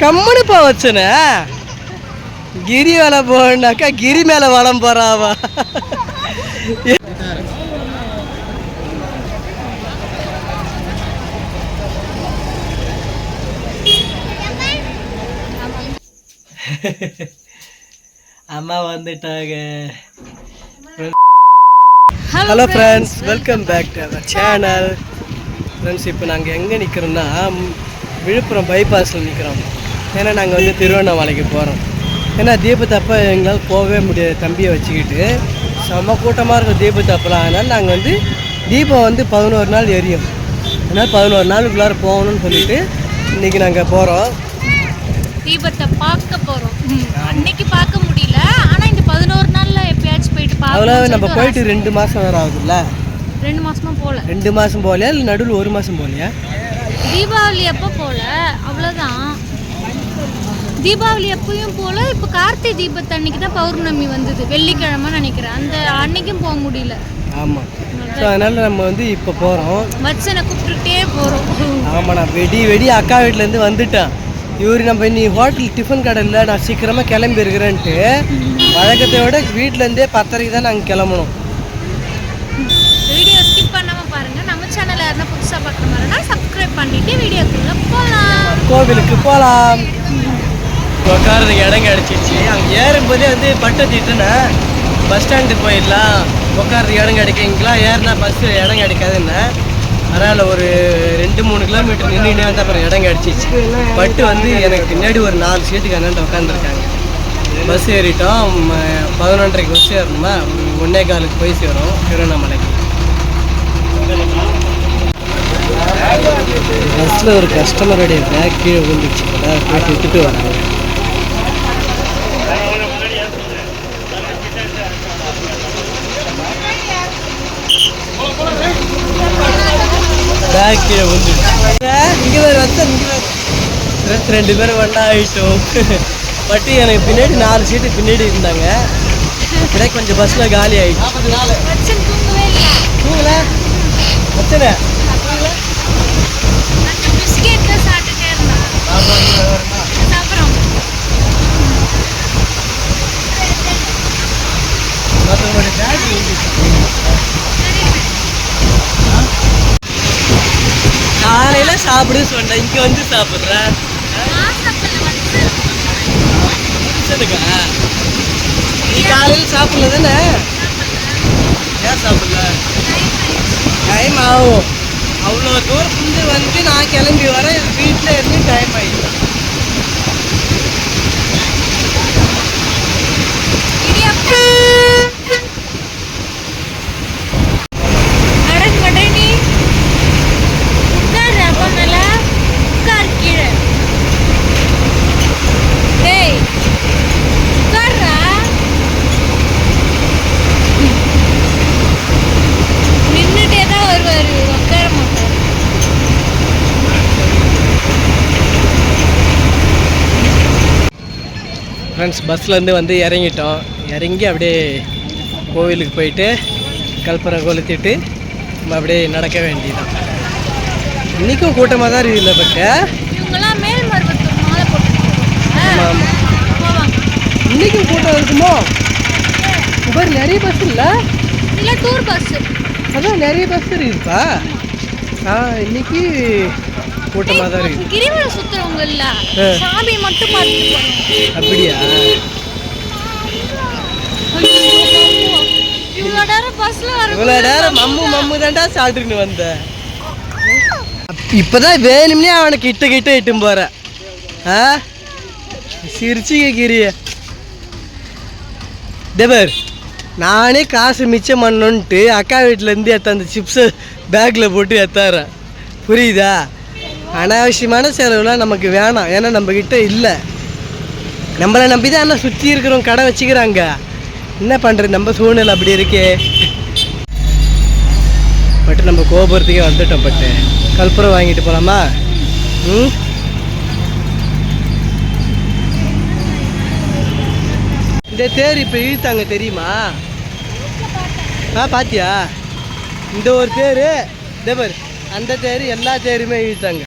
கம்முனு போ வச்சுனே கிரி வேலை போனாக்கா கிரி மேலே வளம் போறாவா. அம்மா வந்துட்டாங்க. Hello friends, welcome back to our channel. Friends, இப்போ நாங்கள் எங்கே நிற்கிறோம்னா விழுப்புரம் பைபாஸில் நிற்கிறோம். ஏன்னா நாங்கள் வந்து திருவண்ணாமலைக்கு போகிறோம். ஏன்னா தீபத்தப்போ எங்களால் போகவே முடியாது தம்பியை வச்சுக்கிட்டு. செம்ம கூட்டமாக இருக்கும் தீபத்தப்பெல்லாம். அதனால் நாங்கள் வந்து தீபம் வந்து 11 நாள் எரியும். அதனால் 11 நாளுக்குள்ளார போகணும்னு சொல்லிட்டு இன்றைக்கி நாங்கள் போகிறோம். தீபத்தை பார்க்க போகிறோம். அன்னைக்கு பார்க்க முடியல, ஆனால் இந்த 11 நாளில் எப்பயாச்சும் போயிட்டு பார்க்கலாம். அவ்வளோ நம்ம போயிட்டு 2 மாதம் வேறு ஆகுதுல்ல. 2 மாதமும் போகல. 2 மாதம் போகலையா இல்லை நடுவில் 1 மாதம் போகலையா? தீபாவளி அப்போ போகல, அவ்வளோதான். தீபாவளி அப்பயும் போகல. இப்போ கார்த்திகை தீபத்து அன்னைக்கு தான் பௌர்ணமி வந்தது, வெள்ளிக்கிழமை நினைக்கிறேன். அந்த அன்னைக்கும் போக முடியல. ஆமாம். ஸோ அதனால் நம்ம வந்து இப்போ போகிறோம். வச்சனை கூப்பிட்டுட்டே போகிறோம். ஆமாம், நான் வெடி அக்கா வீட்டிலேருந்து வந்துட்டேன். இவர் நம்ம நீ ஹோட்டல் டிஃபன் கடை இல்லை, நான் சீக்கிரமாக கிளம்பி இருக்கிறேன்ட்டு வழக்கத்தை விட வீட்டிலேருந்தே 10:30 தான் நாங்கள் கிளம்பணும். வீடியோ ஸ்கிப் பண்ணாமல் பாருங்கள். நம்ம சேனலில் யாருன்னா புதுசாக பார்க்குற மாதிரினா சப்ஸ்கிரைப் பண்ணிவிட்டு வீடியோக்குள்ளே போகலாம். கோவிலுக்கு போகலாம். உட்காரதுக்கு இடம் கிடச்சிச்சு. அங்கே ஏறும்போதே வந்து பட்டை திட்டுன்னு பஸ் ஸ்டாண்டு போயிடலாம், உட்காரதுக்கு இடம் கிடைக்குங்களாம். ஏறினா பஸ்ஸு இடம் கிடைக்காதுன்னு அதனால் ஒரு 2-3 கிலோமீட்டர் நின்றுனே வந்து அப்புறம் இடம் கிடச்சிச்சு. பட்டு வந்து எனக்கு பின்னாடி ஒரு 4 சீட்டுக்கு அண்ணாண்ட உட்காந்துருக்காங்க. பஸ் ஏறிட்டோம். 11:30க்கு பஸ் ஏறணுமா, ஒரு 1:15க்கு போய் சேரும் திருவண்ணாமலைக்கு. பஸ்ஸில் ஒரு கஸ்டமருடைய பேக் கீழே விழுந்துச்சு போல, போய் விட்டுட்டு வராங்க. பேக் கீழே விழுந்துச்சு. இங்கே வேறு வந்து 2 பேரும் ஒன்றா ஆகிட்டோம். பட்டு எனக்கு பின்னாடி 4 சீட்டு பின்னாடி இருந்தாங்க. அப்படியே கொஞ்சம் பஸ்ஸில் காலி ஆகிடுச்சு. தூங்கல வச்சனே காலையில சாப்பிடு சொன்னேன், இங்க வந்து சாப்பிட்றேன். நீ காலையில் சாப்பிடல தானே? ஏன் சாப்பிடல? டைம் ஆகும். அவ்வளோ தூரத்துலேருந்து வந்து நான் கிளம்பி வரேன். வீட்டில் இருந்து டைம் ஆகிடும். ஃப்ரெண்ட்ஸ், பஸ்லேருந்து வந்து இறங்கிட்டோம். இறங்கி அப்படியே கோவிலுக்கு போயிட்டு கல்பரம் கொளுத்திட்டு நம்ம அப்படியே நடக்க வேண்டியதான். இன்றைக்கும் கூட்டமாக தான் இருக்குல்ல. பட் ஆமாம், இன்றைக்கும் கூட்டம் இருக்குமோ? இப்போ நிறைய பஸ் இல்லை, டூர் பஸ். அதான் நிறைய பஸ் இருக்குப்பா. இன்னைக்கு கூட்டமாக தான் இருக்கு. கிரிவலம் சுத்துறவங்க இல்ல, சாமி மட்டும் பார்த்துட்டு. அப்படியா? இவ்வளோ நேரம் மம்மு தாண்டா சாப்பிட்டுன்னு வந்தேன். இப்போதான் வேணும்னே அவனை கிட்ட இட்டும் போகிறேன். சிரிச்சிக்க கிரிய தேவர். நானே காசு மிச்சம் பண்ணணுன்ட்டு அக்கா வீட்டிலேருந்து எடுத்த அந்த சிப்ஸை பேக்கில் போட்டு எடுத்தாரேன். புரியுதா? அனாவசியமான செலவுலாம் நமக்கு வேணாம். ஏன்னா நம்மக்கிட்ட இல்லை. நம்மளை நம்பி தான் ஆனால் சுற்றி இருக்கிறவங்க கடை வச்சுக்கிறாங்க. என்ன பண்ணுறது, நம்ம சூழ்நிலை அப்படி இருக்கே. பட்டு நம்ம கோபுரத்துக்கே வந்துட்டோம். பட்டு கற்பூரம் வாங்கிட்டு போகலாமா? இந்த தேர் இப்போ இழுத்தாங்க தெரியுமா? பாத்தியா? இந்த ஒரு தேர் தேவர், அந்த தேர் எல்லா தேருமே இழுத்தாங்க.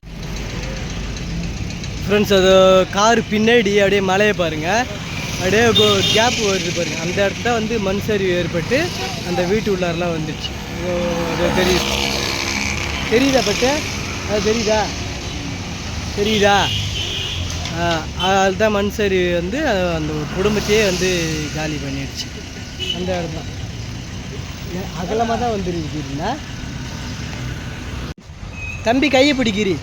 ஃப்ரெண்ட்ஸ் அது கார் பின்னாடி அப்படியே மலையை பாருங்கள், அப்படியே கேப் வருது பாருங்கள். அந்த இடத்துல வந்து மண் சரிவு ஏற்பட்டு அந்த வீட்டு உள்ளாரெலாம் வந்துடுச்சு. அது தெரியுதா பட்டு? அது தெரியுதா? அதுதான் மண் சரிவு வந்து அந்த குடும்பத்தையே வந்து காலி பண்ணிடுச்சு. அந்த இடம் தான் அகலமாக தான் வந்துருக்குறீங்களா? தம்பி கையை பிடிக்கிறி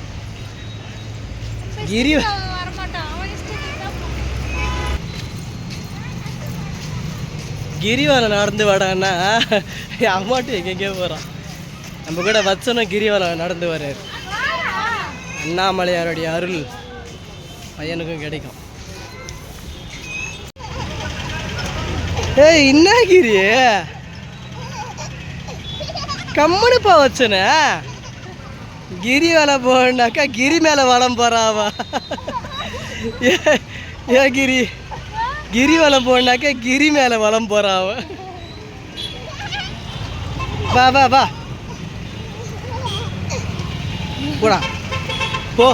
கிரி. கிரிவலம் நடந்து வாடான்னா அம்மாட்டும் எங்கெங்கேயோ போகிறான். நம்ம கூட வச்சனும் கிரிவலம் நடந்து வர்றாரு. அண்ணாமலையாருடைய அருள் பையனுக்கும் கிடைக்கும். ஏய் என்ன கிரி கம்முனுப்பா வச்சன, கிரி வேலை போனாக்கா கிரி மேலே வளம் போகிறாவா? ஏ கிரி வளம் போனாக்கா கிரி மேலே வளம் போகிறாவ. வா வா வா போடா போ.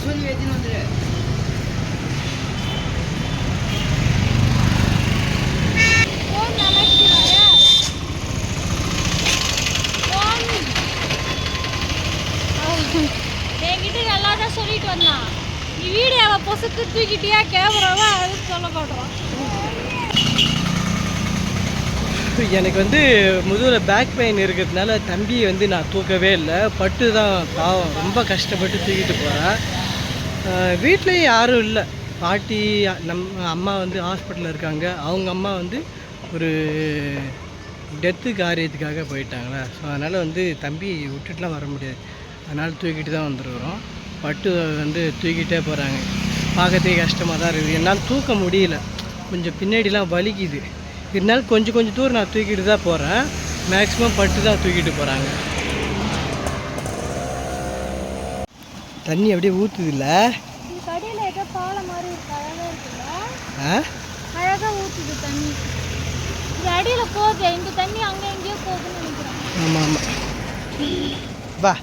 சொல்லி வச்சுன்னு வந்துரு. என்கிட்ட நல்லா தான் சொல்லிட்டு வந்தான், நீ வீடியோவை பொசுக்கு தூக்கிட்டியா கேமராவா அதுன்னு சொல்ல மாட்டோம். எனக்கு வந்து முதுகில் பேக் பெயின் இருக்கிறதுனால தம்பியை வந்து நான் தூக்கவே இல்லை. பட்டு தான் பாவம் ரொம்ப கஷ்டப்பட்டு தூக்கிட்டு போகிறேன். வீட்லேயும் யாரும் இல்லை. பாட்டி அம்மா வந்து ஹாஸ்பிட்டலில் இருக்காங்க. அவங்க அம்மா வந்து ஒரு டெத்து காரியத்துக்காக போயிட்டாங்களே. ஸோ அதனால் வந்து தம்பி விட்டுட்டுலாம் வர முடியாது. அதனால் தூக்கிட்டு தான் வந்துருக்குறோம். பட்டு வந்து தூக்கிட்டே போகிறாங்க. பார்க்கறதுக்கே கஷ்டமாக தான் இருக்குது. என்னால் தூக்க முடியல, கொஞ்சம் பின்னாடிலாம் வலிக்குது. இருந்தாலும் கொஞ்சம் தூரம் நான் தூக்கிட்டு தான் போகிறேன். மேக்ஸிமம் பட்டு தான் தூக்கிட்டு போகிறாங்க. தண்ணி அப்படியே ஊற்றுது இல்லை? கடையில் ஏதோ பாலை மாதிரி இருக்கு, அழகாக இருக்குல்ல? அழகாக ஊற்றுது தண்ணி. இது அடியில் போகுது, இந்த தண்ணி அங்கே எங்கேயோ போகுதுன்னு நினைக்கிறேன். ஆமாம் வா.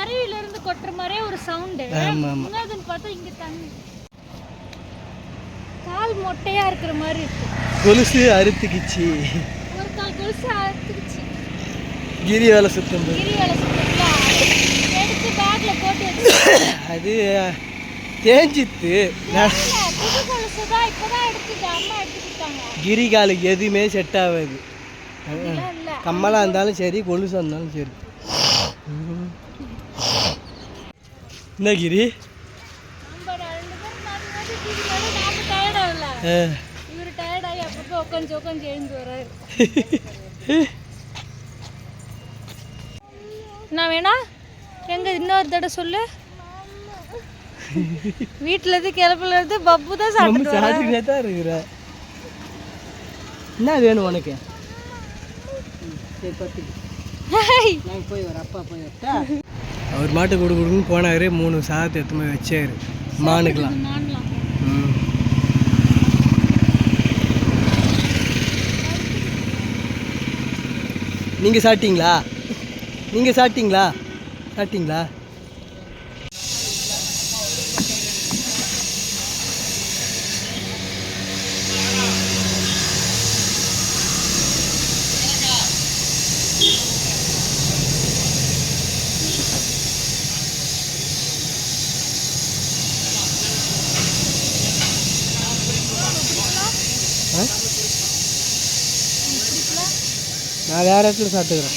அருவியிலிருந்து கொட்டுற மாதிரியே ஒரு சவுண்டு. என்னதுன்னு பார்த்தா இங்கே தண்ணி கால் மொட்டையா இருக்கிற மாதிரி இருக்கு. கொலுசு அறுத்துக்கிச்சு, ஒரு கால் கொலுசு அறுத்துக்கிச்சு. கிரி வேலை சுத்தம் எடுத்து பேக்ல போட்டு அது தேஞ்சித்து. புது கொலுசு தான் இப்பதான் எடுத்துட்டு அம்மா எடுத்துக்கிட்டாங்க. கிரி காலுக்கு எதுவுமே செட் ஆகாது. கம்மலாக இருந்தாலும் சரி, கொலுசாக இருந்தாலும் சரி. என்ன கிரி இவரு டயர்டாகி அப்பப்போ உட்காந்து எழுந்து வர்றாரு. நான் வேணா எங்க இன்னொரு தடவை சொல்லு. வீட்டுல இருந்து கிளப்புல இருந்து பப்பு தான் சாப்பிட்டுட்டே தான் இருக்கிற. என்ன வேணும் உனக்கு? போய் வர அப்பா போய் வரட்டா. அவர் மாட்டு கொடுக்குன்னு போனாரு. 3 சாதத்தை எடுத்து போய் வச்சாரு மானுக்கலாம். நீங்கள் சாப்பிட்டீங்களா? சாப்பிட்டீங்களா? நான் வேற இடத்துல சாப்பிட்டுக்கிறேன்.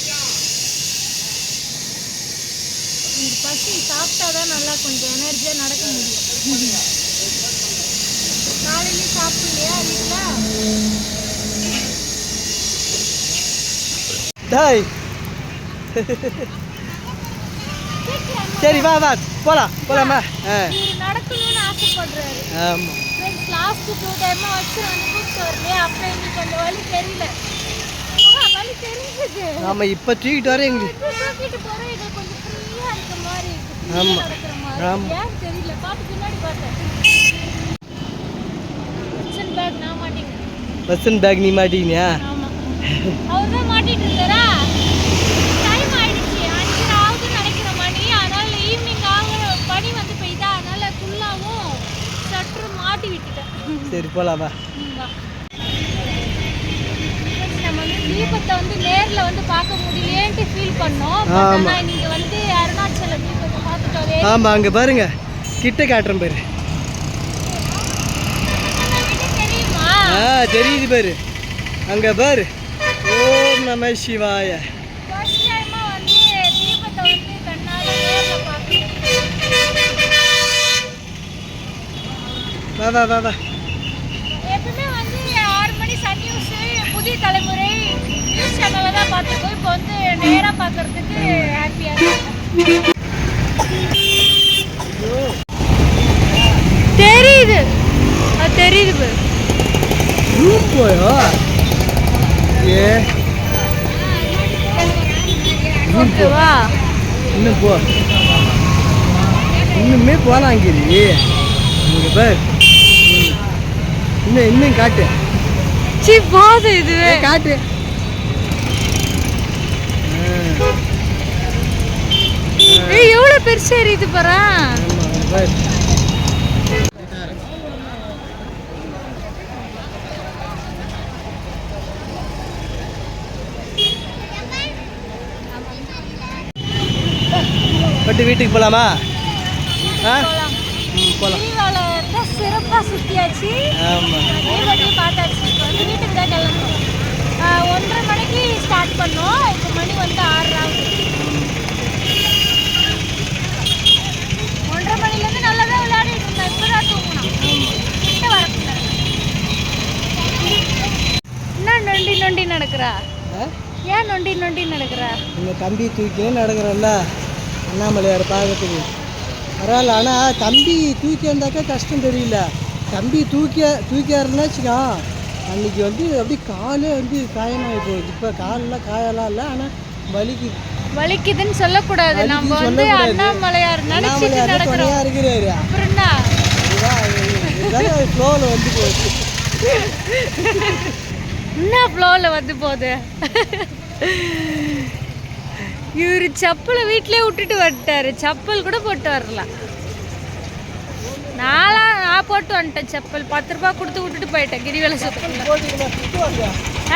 பசி சாப்பிட்டாதான் நல்லா கொஞ்சம் எனர்ஜியாக நடக்க முடியும். காலையிலேயும் சாப்பிடலையா வீட்டில்? டாய் சரி வா வா போலாமா? நடக்கணும்னு ஆசைப்படுறாரு. ஆமாம். லாஸ்ட் 2 டைம் வச்சு வந்து கூப்பிட்டு வரலையே, அப்போ எங்களுக்கு அந்த வழி தெரியல. வழி தெரிஞ்சது. ஆமாம், இப்போ தூக்கிட்டு வர எங்களுக்கு தூக்கிட்டு போகிறோம். எங்களுக்கு கொஞ்சம் ஃப்ரீயாக இருக்க மாதிரி இருக்கு. ஆமாம் நடக்கிற மாதிரி ஏன் தெரியல. பார்த்து பின்னாடி பார்த்தேன். கிச்சன் பேக் நான் மாட்டிங்க. பர்சன் பேக் நீ மாட்டீங்கயா? ஆமா. அவர் தான் மாட்டிட்டு இருந்தாரா? டைம் ஆயிடுச்சு. 5:30 ஆகுதுன்னு நினைக்கிற மணி. அதனால ஈவினிங் ஆக பனி வந்து பெய்தா, அதனால ஃபுல்லாவும் சற்று மாட்டி விட்டுட்டேன். சரி போலாம் வா. வா. நம்ம வந்து தீபத்தை வந்து நேர்ல வந்து பார்க்க முடியலையேன்ட்டு ஃபீல் பண்ணோம். ஆனா நீங்க வந்து அருணாச்சல தீபத்தை பார்த்துட்டோம். ஆமா அங்க பாருங்க, கிட்ட காட்டுறேன் பாரு. தெரியுமா? தெரியுது பாரு, அங்க பாரு. ஓம் நம சிவாய. ஃபர்ஸ்ட் டைமா வந்து தீபத்தை வந்து கண்ணால நேர்ல பார்க்கணும். வா வா வா வா. எப்பவுமே வந்து 6 மணி சன் நியூஸ் புதிய தலைமுறை நியூஸ் சேனல்ல தான் பார்த்துருக்கோம். இப்போ வந்து நேரா பார்க்கறதுக்கு ஹாப்பியா இருக்கு. தெரியுது, அது தெரியுது பாரு. போயோ ஏ ஓகேவா? இன்னும் போ, இன்னுமே போலாங்கிரி. இங்க பாரு, இன்னும் இன்னும் காட்டு. சி போது இது காட்டு. ஏய் எவ்வளவு பெருசா இருக்குது பாரு. பாரு பட்டு வீட்டுக்கு போலாமா? போலாம். தீபாவளி சிறப்பா சுத்தியாச்சு. தீபாவளி பார்த்தாச்சு. இப்போ வந்து வீட்டுக்கு தான் கிளம்பணும். 1:30 மணிக்கு ஸ்டார்ட் பண்ணோம். இப்போ மணி வந்து 6 ஆகுது. 1:30 மணிலேருந்து நல்லா தான் விளையாடிட்டு இருந்தேன். இப்போ தான் தூங்கணும். கிட்ட வரக்கூடாது. என்ன நொண்டி நொண்டி நடக்கிறா? ஏன் நொண்டி நொண்டி நடக்கிறா? உங்கள் தம்பி தூக்கினே நடக்கிறல்ல அண்ணாமலையார் பார்க்கறதுக்கு பரவாயில்ல. ஆனால் தம்பி தூக்கி இருந்தாக்கா கஷ்டம் தெரியல. தம்பி தூக்கியாருன்னா வச்சுக்கோ, அன்றைக்கி வந்து அப்படி காலே வந்து காயமாகி போகுது. இப்போ காலெலாம் காயெல்லாம் இல்லை, ஆனால் வலிக்குதுன்னு சொல்லக்கூடாது. நம்ம வந்து அண்ணாமலையார் நினைச்சிட்டு நடக்கிறோம். இருக்கிறாரு. அப்புறம்னா ஃப்ளோவில் வந்து போகுது. என்ன ஃப்ளோவில் வந்து போகுது? இவர் செப்பலை வீட்டிலே விட்டுட்டு வந்துட்டாரு. செப்பல் கூட போட்டு வரல. நான் போட்டு வந்துட்டேன் செப்பல். 10 ரூபாய் கொடுத்து விட்டுட்டு போயிட்டேன் கிரிவல சுத்தத்தில்.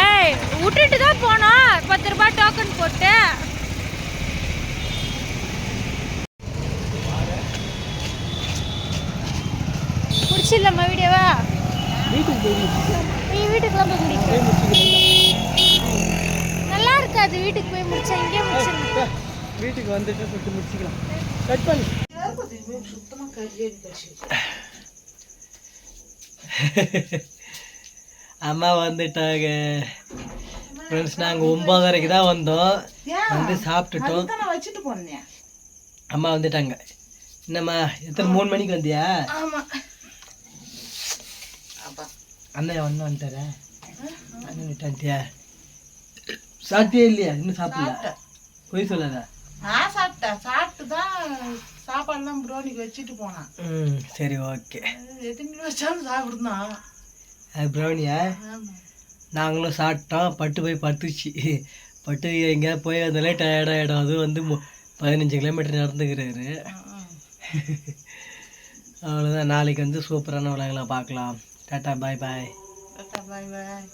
ஏய் விட்டுட்டு தான் போனோம். 10 ரூபாய் டோக்கன் போட்டு. முடிச்சிடலாமா வீடியோவா? வீட்டுக்குலாம் போய் முடிக்கிறேன். நல்லா இருக்காது வீட்டுக்கு போய் முடிச்சா. இங்கே முடிச்சிடலாம். வீட்டுக்கு வந்துட்டு சுட்டு முடிச்சிக்கலாம். கட் பண்ணு. அம்மா வந்துட்டாங்க ஃப்ரெண்ட்ஸ். நாங்கள் 9:30க்கு தான் வந்தோம். வந்து சாப்பிட்டுட்டோம். அம்மா வந்துட்டாங்க. என்னம்மா எத்தனை 3 மணிக்கு வந்தியா? அண்ணன் வந்துட்டாரா? அண்ணன் விட்டான்ட்டியா? சாப்பிட்டியே இல்லையா? இன்னும் சாப்பிடல. போய் சொல்லாத. நான் சாப்பிட்டேன். சாப்பிட்டு தான் சாப்பாடுலாம் ப்ரோனிக்கு வச்சுட்டு போனான். சரி ஓகே. எத்தனை வச்சாலும் சாப்பிடுதான். அது ப்ரௌனியா? நாங்களும் சாப்பிட்டோம். பட்டு போய் படுத்துச்சு. பட்டு எங்கேயாவது போய் வந்தாலே டயர்டாகிடும். அதுவும் வந்து 15 கிலோமீட்டர் நடந்துக்கிறாரு. அவ்வளோதான். நாளைக்கு வந்து சூப்பரான விளையாடலாம் பார்க்கலாம். டாட்டா பாய் பாய். டாட்டா பாய் பாய்.